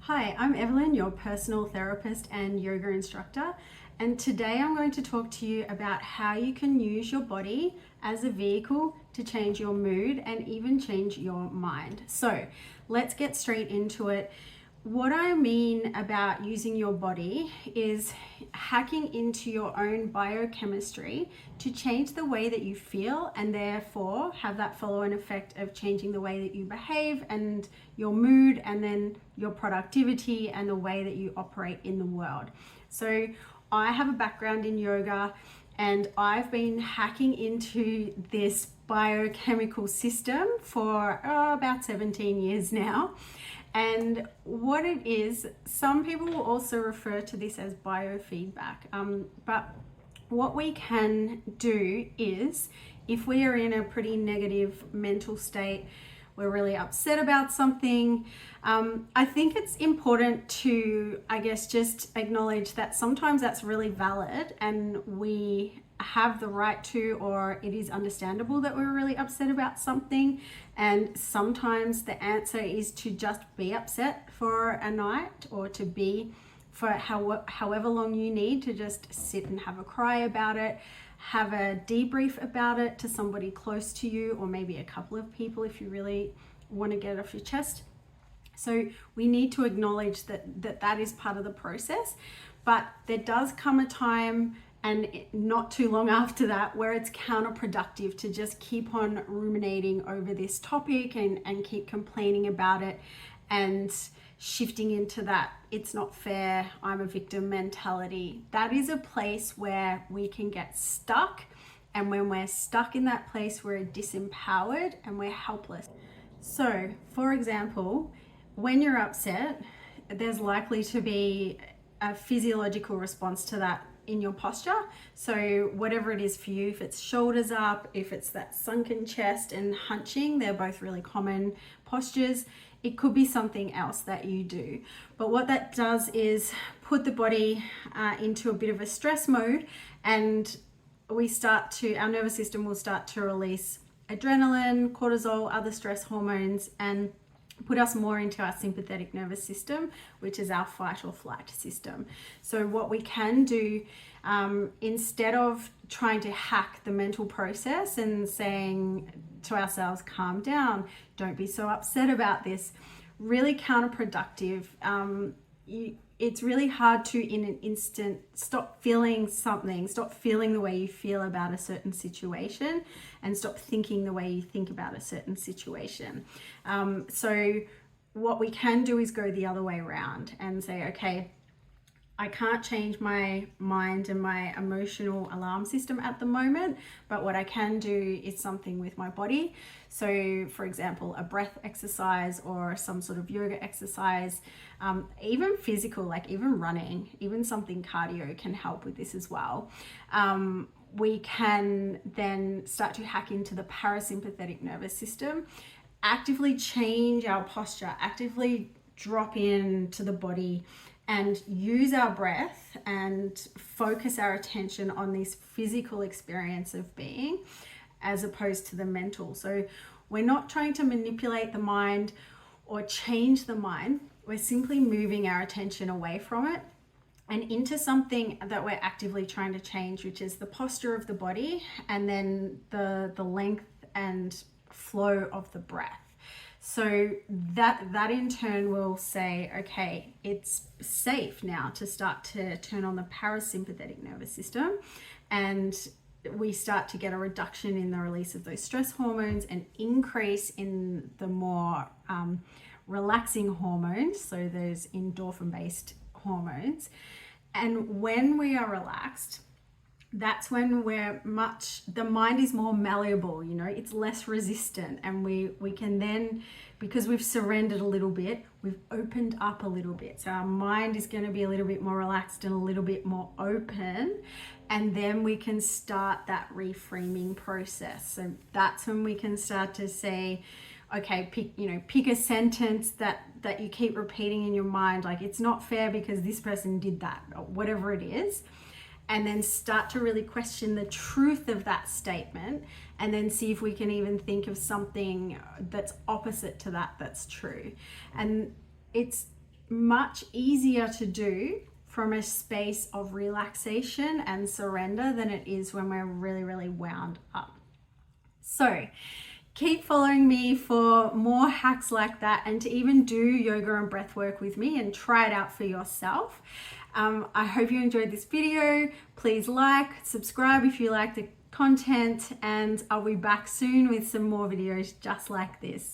Hi, I'm Evelyn, your personal therapist and yoga instructor. And today I'm going to talk to you about how you can use your body as a vehicle to change your mood and even change your mind. So let's get straight into it. What I mean about using your body is hacking into your own biochemistry to change the way that you feel and therefore have that follow-on effect of changing the way that you behave and your mood and then your productivity and the way that you operate in the world. So I have a background in yoga and I've been hacking into this biochemical system for about 17 years now. And what it is, some people will also refer to this as biofeedback. But what we can do is, if we are in a pretty negative mental state, we're really upset about something, I think it's important to, just acknowledge that sometimes that's really valid and we have the right to, or it is understandable that we're really upset about something. And sometimes the answer is to just be upset for a night, or to be for however long you need to just sit and have a cry about it, have a debrief about it to somebody close to you, or maybe a couple of people if you really want to get it off your chest. So we need to acknowledge that is part of the process, but there does come a time, and not too long after that, where it's counterproductive to just keep on ruminating over this topic and keep complaining about it and shifting into that it's not fair, I'm a victim mentality. That is a place where we can get stuck, and when we're stuck in that place, we're disempowered and we're helpless. So, for example, when you're upset, there's likely to be a physiological response to that in your posture. So whatever it is for you, if it's shoulders up, if it's that sunken chest and hunching, they're both really common postures. It could be something else that you do. But what that does is put the body into a bit of a stress mode, and our nervous system will start to release adrenaline, cortisol, other stress hormones, and put us more into our sympathetic nervous system, which is our fight or flight system. So what we can do, instead of trying to hack the mental process and saying to ourselves, calm down, don't be so upset about this, really counterproductive. It's really hard to, in an instant, stop feeling something, stop feeling the way you feel about a certain situation, and stop thinking the way you think about a certain situation. So what we can do is go the other way around and say, okay, I can't change my mind and my emotional alarm system at the moment, but what I can do is something with my body. So for example, a breath exercise or some sort of yoga exercise, even physical, like even running, even something cardio can help with this as well. We can then start to hack into the parasympathetic nervous system, actively change our posture, actively drop into the body, and use our breath and focus our attention on this physical experience of being, as opposed to the mental. So we're not trying to manipulate the mind or change the mind. We're simply moving our attention away from it and into something that we're actively trying to change, which is the posture of the body, and then the length and flow of the breath. So that in turn will say, okay, it's safe now to start to turn on the parasympathetic nervous system, and we start to get a reduction in the release of those stress hormones and increase in the more relaxing hormones, so those endorphin-based hormones. And when we are relaxed, that's when the mind is more malleable, it's less resistant, and we can then, because we've surrendered a little bit, we've opened up a little bit. So our mind is going to be a little bit more relaxed and a little bit more open, and then we can start that reframing process. So that's when we can start to say, okay, pick a sentence that you keep repeating in your mind, like it's not fair because this person did that, or whatever it is. And then start to really question the truth of that statement, and then see if we can even think of something that's opposite to that that's true. And it's much easier to do from a space of relaxation and surrender than it is when we're really, really wound up. So keep following me for more hacks like that, and to even do yoga and breath work with me and try it out for yourself. I hope you enjoyed this video. Please like, subscribe if you like the content, and I'll be back soon with some more videos just like this.